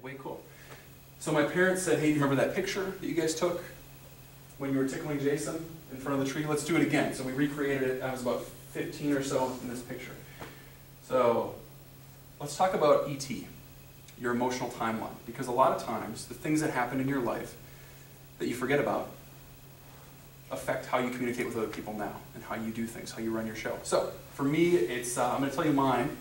way cool. So my parents said, hey, you remember that picture that you guys took when you were tickling Jason in front of the tree? Let's do it again. So we recreated it. I was about 15 or so in this picture. So let's talk about ET, your emotional timeline. Because a lot of times, the things that happen in your life that you forget about affect how you communicate with other people now and how you do things, how you run your show. So for me, it's I'm going to tell you mine.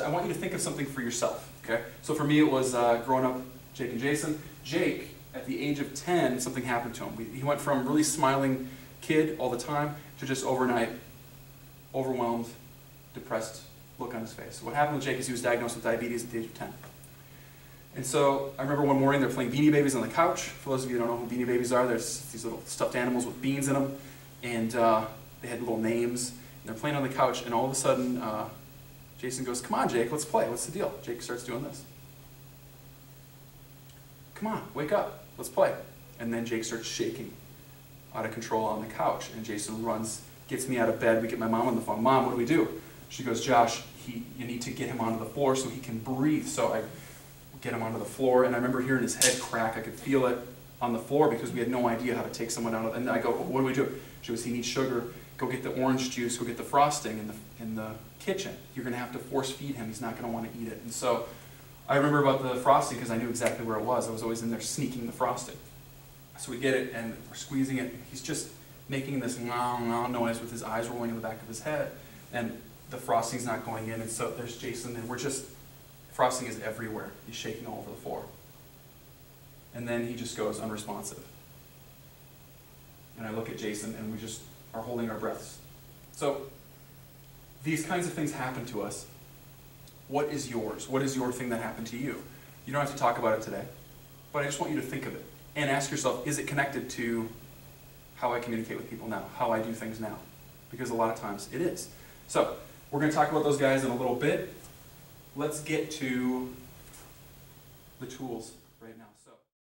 I want you to think of something for yourself. Okay? So for me, it was growing up, Jake and Jason. Jake, at the age of 10, something happened to him. He went from really smiling kid all the time to just overnight overwhelmed, depressed look on his face. So what happened with Jake is he was diagnosed with diabetes at the age of 10. And so I remember one morning they're playing Beanie Babies on the couch. For those of you who don't know who Beanie Babies are, there's these little stuffed animals with beans in them, and they had little names. And they're playing on the couch, and all of a sudden, Jason goes, "Come on, Jake, let's play. What's the deal?" Jake starts doing this. "Come on, wake up, let's play." And then Jake starts shaking out of control on the couch, and Jason runs, gets me out of bed. We get my mom on the phone. "Mom, what do we do?" She goes, "Josh, you need to get him onto the floor so he can breathe." So I get him onto the floor, and I remember hearing his head crack. I could feel it on the floor because we had no idea how to take someone out of it. And I go, "What do we do?" She goes, "He needs sugar. Go get the orange juice. Go get the frosting in the kitchen. You're going to have to force feed him. He's not going to want to eat it." And so I remember about the frosting because I knew exactly where it was. I was always in there sneaking the frosting. So we get it, and we're squeezing it. He's just making this "ngah, ngah" noise with his eyes rolling in the back of his head, and the frosting's not going in. And so there's Jason, and frosting is everywhere. He's shaking all over the floor. And then he just goes unresponsive. And I look at Jason, and we just are holding our breaths. So these kinds of things happen to us. What is yours? What is your thing that happened to you? You don't have to talk about it today, but I just want you to think of it and ask yourself, is it connected to how I communicate with people now, how I do things now? Because a lot of times it is. So we're going to talk about those guys in a little bit. Let's get to the tools.